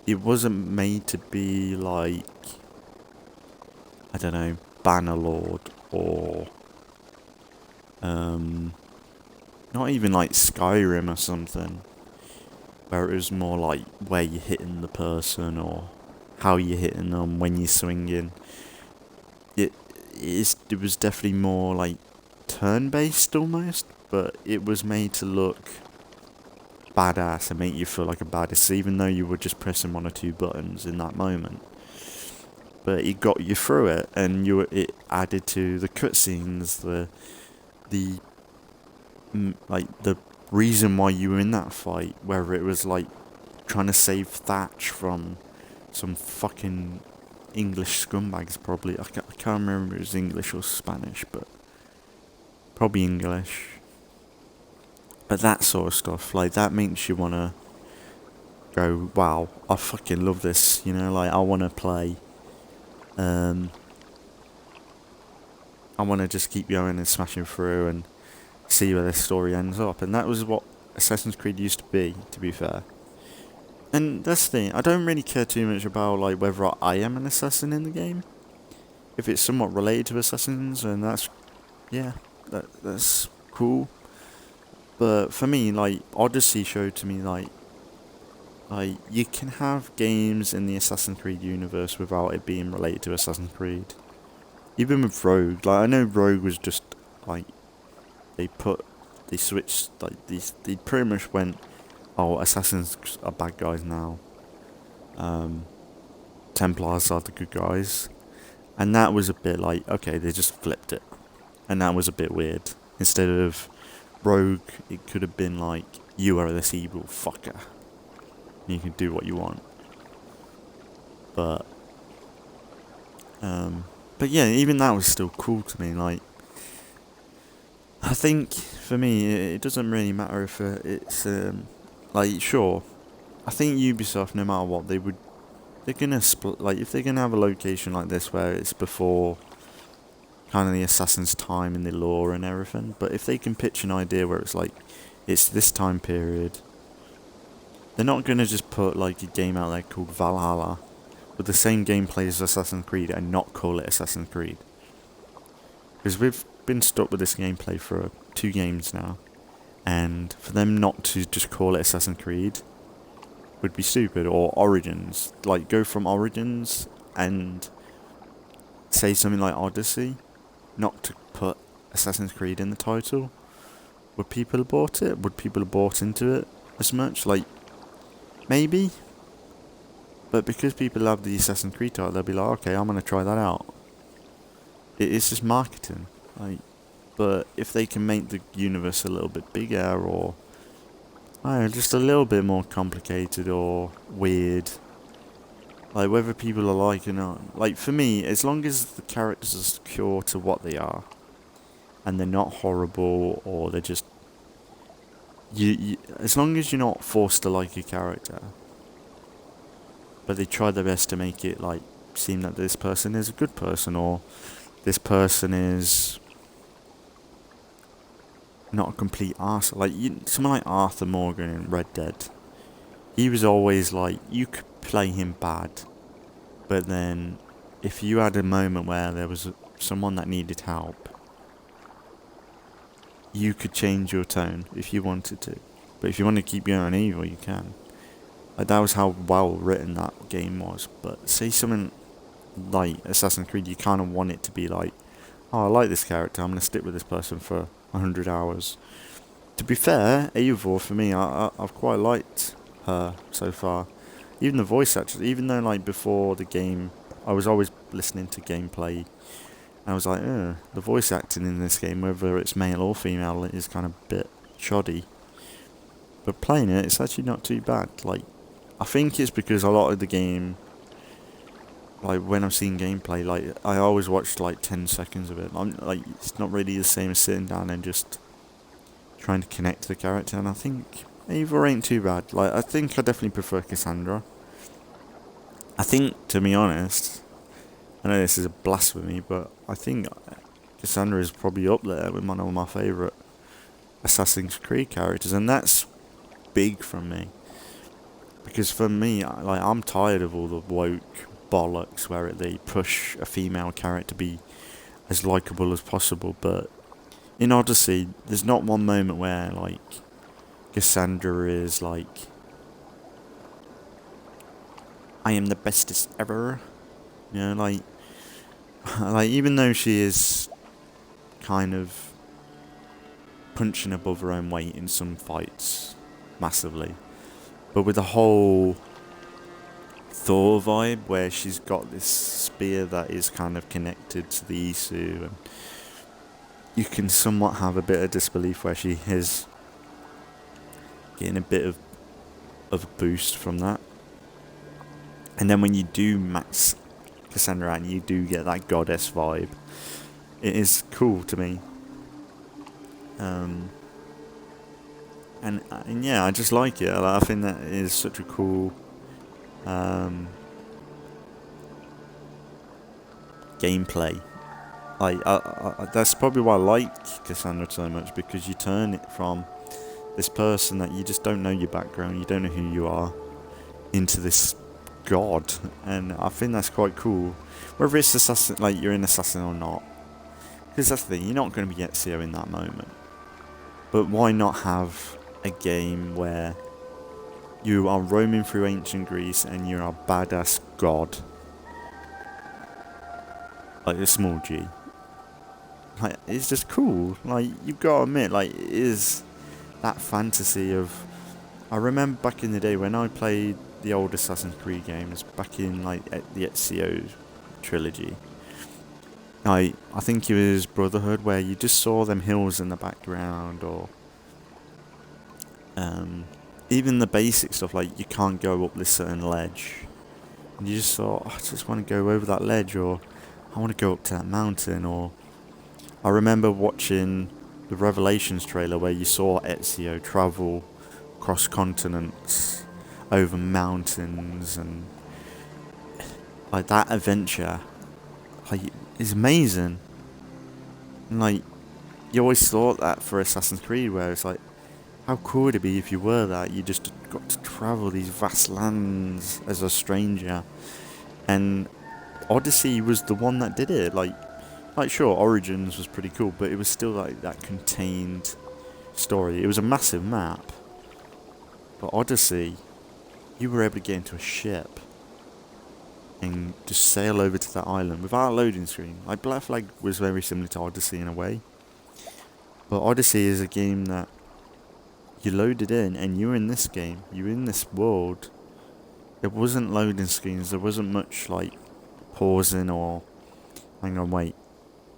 It wasn't made to be like, I don't know, Bannerlord or not even like Skyrim or something, where it was more like where you're hitting the person or how you're hitting them when you're swinging. It was definitely more like turn-based almost, but it was made to look badass and make you feel like a badass, even though you were just pressing one or two buttons in that moment. But it got you through it, and it added to the cutscenes, the reason why you were in that fight, whether it was like trying to save Thatch from some fucking English scumbags, probably. I can't remember if it was English or Spanish, but probably English. But that sort of stuff, like, that makes you want to go, wow, I fucking love this, you know, like, I want to play. I want to just keep going and smashing through and see where this story ends up. And that was what Assassin's Creed used to be fair. And that's the thing, I don't really care too much about, like, whether I am an assassin in the game. If it's somewhat related to assassins, and that's cool. But for me, like, Odyssey showed to me, like, you can have games in the Assassin's Creed universe without it being related to Assassin's Creed. Even with Rogue, like, I know Rogue was just, like, they switched, like, they pretty much went, oh, Assassins are bad guys now. Templars are the good guys. And that was a bit like, okay, they just flipped it. And that was a bit weird. Instead of Rogue, it could have been like, you are this evil fucker. You can do what you want. But yeah, even that was still cool to me. Like, I think for me, it doesn't really matter if it's like, sure, I think Ubisoft, no matter what, they're gonna split. Like, if they're gonna have a location like this where it's before kind of the Assassin's time in the lore and everything, but if they can pitch an idea where it's like, it's this time period, they're not going to just put like a game out there called Valhalla with the same gameplay as Assassin's Creed and not call it Assassin's Creed. Because we've been stuck with this gameplay for 2 games now, and for them not to just call it Assassin's Creed would be stupid. Or Origins, like, go from Origins and say something like Odyssey, not to put Assassin's Creed in the title. Would people have bought it? Would people have bought into it as much? Like, maybe. But because people love the Assassin's Creed title, they'll be like, okay, I'm going to try that out. It's just marketing. Like, but if they can make the universe a little bit bigger, or I don't know, just a little bit more complicated or weird, like, whether people are like or not. Like, for me, as long as the characters are secure to what they are, and they're not horrible, or they're just... as long as you're not forced to like a character, but they try their best to make it, like, seem that this person is a good person, or this person is not a complete arse. Like someone like Arthur Morgan in Red Dead, he was always like, you could play him bad, but then if you had a moment where there was someone that needed help, you could change your tone if you wanted to. But if you want to keep going evil, you can. Like, that was how well written that game was. But say something like Assassin's Creed, you kind of want it to be like, oh, I like this character, I'm going to stick with this person for 100 hours. To be fair, Eivor, for me, I've quite liked her so far. Even the voice actors, even though like before the game, I was always listening to gameplay, and I was like, the voice acting in this game, whether it's male or female, is kind of a bit shoddy. But playing it, it's actually not too bad. Like, I think it's because a lot of the game, like when I'm seeing gameplay, like I always watch like 10 seconds of it. I'm like, it's not really the same as sitting down and just trying to connect to the character. And I think Eivor ain't too bad. Like, I think I definitely prefer Cassandra. I think, to be honest, I know this is a blasphemy, but I think Cassandra is probably up there with one of my favourite Assassin's Creed characters, and that's big from me. Because for me, like, I'm tired of all the woke bollocks where they push a female character to be as likeable as possible, but in Odyssey, there's not one moment where, like, Cassandra is like, I am the bestest ever. You know, like, like, even though she is kind of punching above her own weight in some fights, massively, but with the whole Thor vibe, where she's got this spear that is kind of connected to the Isu, and you can somewhat have a bit of disbelief where she is getting a bit of a boost from that. And then when you do max Cassandra and you do get that goddess vibe, it is cool to me. And yeah, I just like it. I think that is such a cool gameplay. Like, that's probably why I like Cassandra so much, because you turn it from this person that you just don't know your background, you don't know who you are, into this god, and I think that's quite cool. Whether it's assassin, like you're an assassin or not, because that's the thing, you're not going to be Ezio in that moment. But why not have a game where you are roaming through ancient Greece and you're a badass god, like a small G. Like, it's just cool. Like, you've got to admit, like, it is that fantasy of... I remember back in the day when I played the old Assassin's Creed games, back in, like, the Ezio trilogy. I think it was Brotherhood, where you just saw them hills in the background, or... even the basic stuff, like, you can't go up this certain ledge. And you just thought, oh, I just want to go over that ledge, or I want to go up to that mountain, or... I remember watching the Revelations trailer where you saw Ezio travel across continents, over mountains, and like that adventure, like, is amazing. And like, you always thought that for Assassin's Creed, where it's like, how cool would it be if you were that? You just got to travel these vast lands as a stranger. And Odyssey was the one that did it. Like sure, Origins was pretty cool, but it was still like that contained story. It was a massive map. But Odyssey, you were able to get into a ship and just sail over to that island without a loading screen. Like, Black Flag was very similar to Odyssey in a way. But Odyssey is a game that you loaded in and you were in this game. You were in this world. There wasn't loading screens. There wasn't much like pausing or, hang on, wait.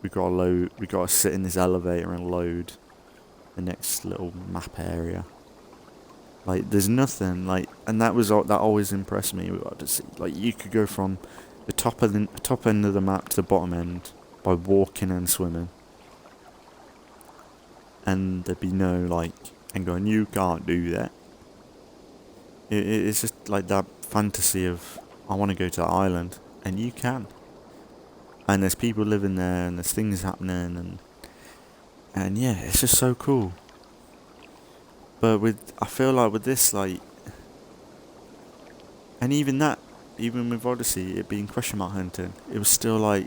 We gotta sit in this elevator and load the next little map area. Like, there's nothing, like, and that always impressed me with Odyssey. Like, you could go from the top end of the map to the bottom end by walking and swimming, and there'd be no like, hang on, you can't do that. It's just like that fantasy of, I want to go to that island, and you can. And there's people living there, and there's things happening, and yeah, it's just so cool. But I feel like with this, like, and even with Odyssey, it being question mark hunting, it was still like,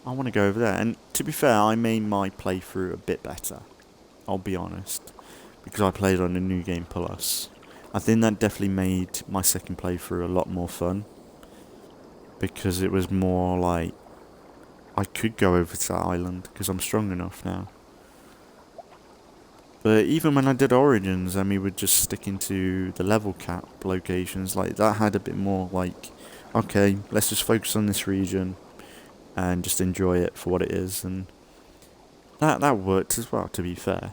I want to go over there. And to be fair, I made my playthrough a bit better. I'll be honest, because I played on the New Game Plus. I think that definitely made my second playthrough a lot more fun, because it was more like I could go over to that island because I'm strong enough now. But even when I did Origins and we were just sticking to the level cap locations, like that had a bit more like, okay, let's just focus on this region and just enjoy it for what it is, and that worked as well, to be fair.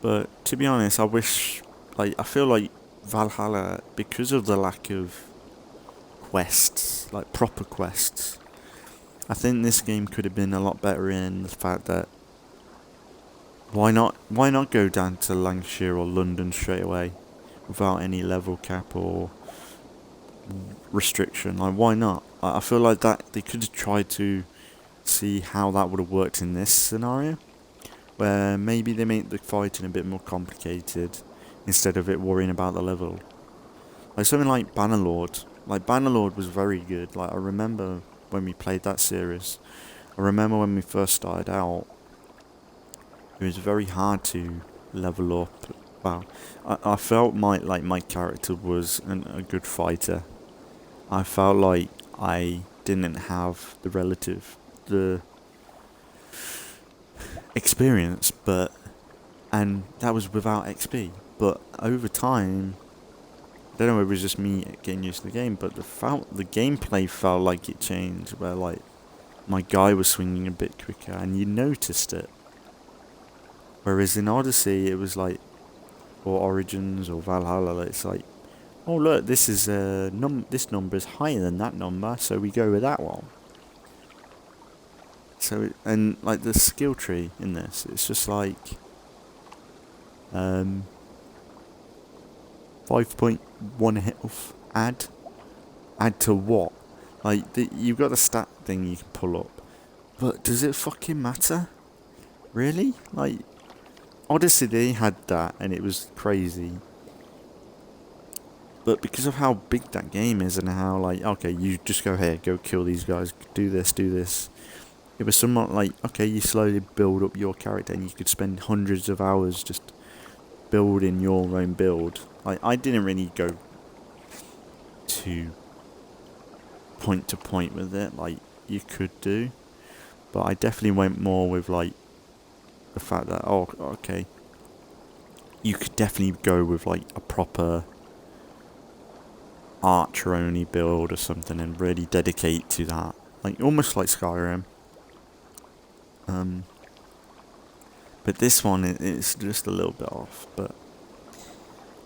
But to be honest, I feel like Valhalla, because of the lack of quests, like proper quests, I think this game could have been a lot better in the fact that why not go down to Lancashire or London straight away without any level cap or restriction? Like, why not? I feel like that they could have tried to see how that would have worked in this scenario, where maybe they make the fighting a bit more complicated instead of it worrying about the level. Like something like Bannerlord. Like Bannerlord was very good. Like I remember when we played that series. I remember when we first started out, it was very hard to level up. Well, I felt my character was a good fighter. I felt like I didn't have the experience, and that was without XP. But over time, I don't know if it was just me getting used to the game, but the gameplay felt like it changed, where like my guy was swinging a bit quicker, and you noticed it. Whereas in Odyssey, it was like, or Origins or Valhalla, it's like, oh look, this is this number is higher than that number, so we go with that one. So and like the skill tree in this, it's just like 5.1 health add to what? Like you've got a stat thing you can pull up, but does it fucking matter? Really? Like Odyssey, they had that and it was crazy. But because of how big that game is and how like, okay, you just go here, go kill these guys, do this. It was somewhat like, okay, you slowly build up your character and you could spend hundreds of hours just building your own build. Like, I didn't really go to point with it like you could do. But I definitely went more with like the fact that, oh, okay, you could definitely go with like a proper archer only build or something and really dedicate to that. Like, almost like Skyrim. But this one, it's just a little bit off, but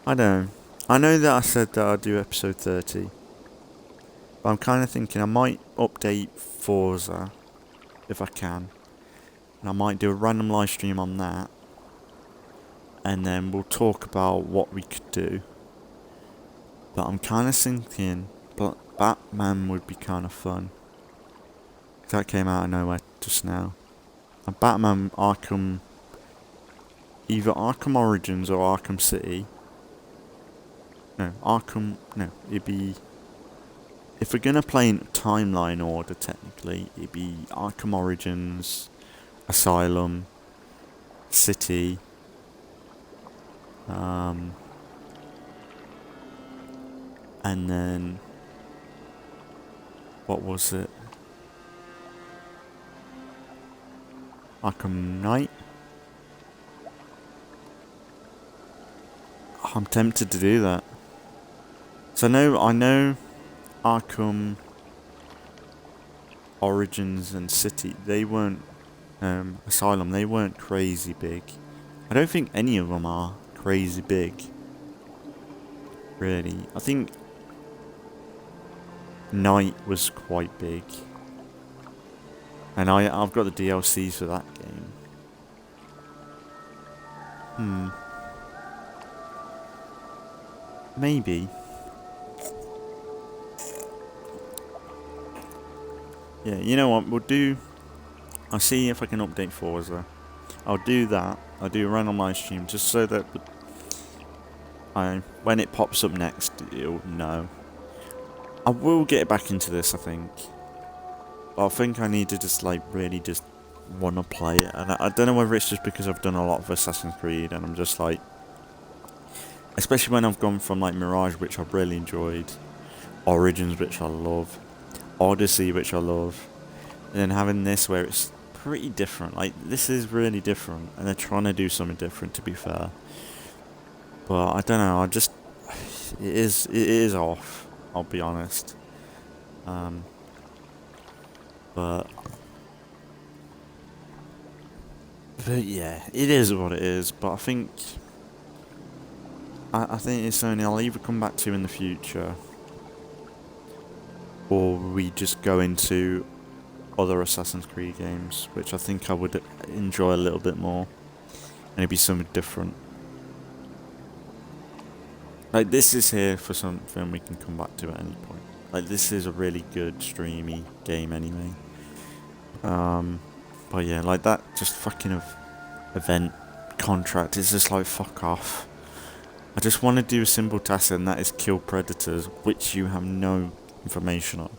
I don't know. I know that I said that I'd do episode 30, but I'm kind of thinking I might update Forza if I can, and I might do a random live stream on that, and then we'll talk about what we could do. But I'm kind of thinking Batman would be kind of fun. That came out of nowhere just now. A Batman Arkham, either Arkham Origins or Arkham City. It'd be, if we're gonna play in timeline order technically, it'd be Arkham Origins, Asylum, City, and then, what was it? Arkham Knight? I'm tempted to do that. So I know Arkham Origins and City, they weren't, Asylum, they weren't crazy big. I don't think any of them are crazy big. Really. I think Knight was quite big. And I've got the DLCs for that game. Maybe. Yeah, you know what, I'll see if I can update Forza. I'll do that. I'll do a random live stream just so that when it pops up next, you'll know. I will get back into this, I think. But I think I need to just like really just want to play it. And I don't know whether it's just because I've done a lot of Assassin's Creed and I'm just like, especially when I've gone from like Mirage, which I've really enjoyed, Origins, which I love, Odyssey, which I love, and then having this where it's pretty different. Like, this is really different, and they're trying to do something different, to be fair. But I don't know, it is off, I'll be honest. But yeah, it is what it is. But I think it's only I'll either come back to in the future, or we just go into other Assassin's Creed games, which I think I would enjoy a little bit more, and it'd be something different. Like, this is here for something we can come back to at any point. Like, this is a really good streamy game anyway. But yeah, like that just fucking event contract is just like, fuck off. I just want to do a simple task, and that is kill predators, which you have no information on.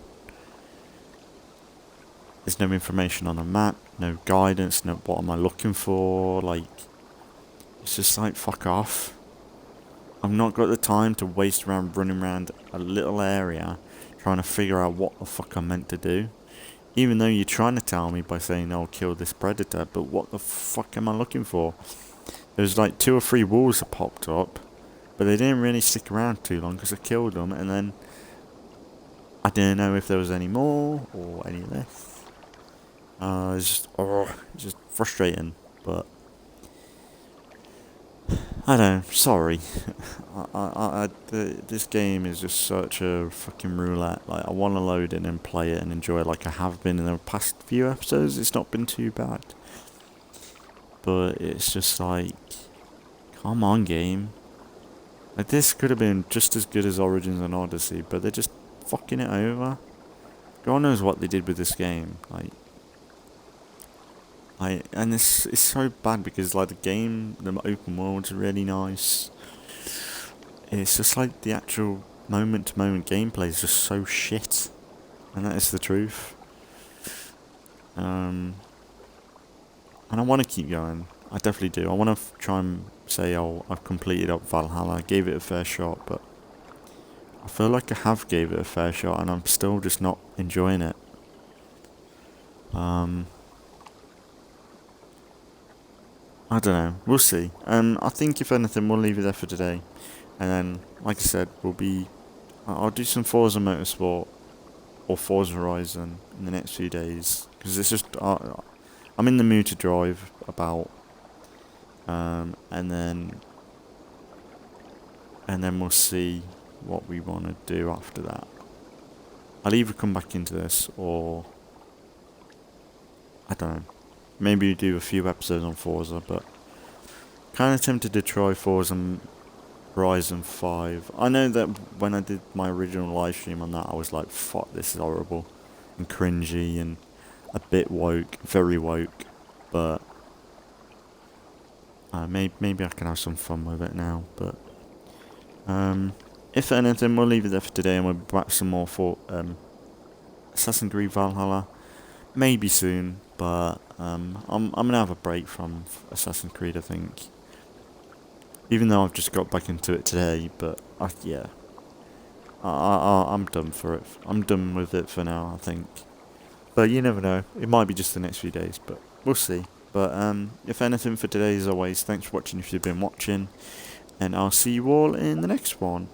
There's no information on the map, no guidance, no what am I looking for, like, it's just like, fuck off. I've not got the time to waste around running around a little area trying to figure out what the fuck I'm meant to do. Even though you're trying to tell me by saying, oh, kill this predator, but what the fuck am I looking for? There's like 2 or 3 wolves that popped up, but they didn't really stick around too long because I killed them, and then I didn't know if there was any more or any less. It's just frustrating, but I don't know, sorry. This game is just such a fucking roulette. Like, I want to load in and play it and enjoy it like I have been in the past few episodes. It's not been too bad, but it's just like, come on, game. Like, this could have been just as good as Origins and Odyssey, but they're just fucking it over. God knows what they did with this game. And it's so bad because like the open world's really nice. It's just like the actual moment-to-moment gameplay is just so shit, and that is the truth. And I want to keep going. I definitely do. I want to try and say, oh, I've completed up Valhalla. I gave it a fair shot, but I feel like I have gave it a fair shot, and I'm still just not enjoying it. I don't know. We'll see. I think if anything, we'll leave it there for today. And then, like I said, I'll do some Forza Motorsport or Forza Horizon in the next few days. Because it's just, I'm in the mood to drive about. And then we'll see what we want to do after that. I'll either come back into this or, I don't know. Maybe do a few episodes on Forza, but kind of tempted to try Forza Horizon 5. I know that when I did my original live stream on that, I was like, fuck, this is horrible and cringy and a bit woke, very woke, but maybe I can have some fun with it now. But if anything, we'll leave it there for today, and we'll be back some more for Assassin's Creed Valhalla, maybe soon. But I'm gonna have a break from Assassin's Creed, I think. Even though I've just got back into it today, but yeah, I'm done for it. I'm done with it for now, I think. But you never know. It might be just the next few days, but we'll see. But if anything, for today, as always, thanks for watching if you've been watching, and I'll see you all in the next one.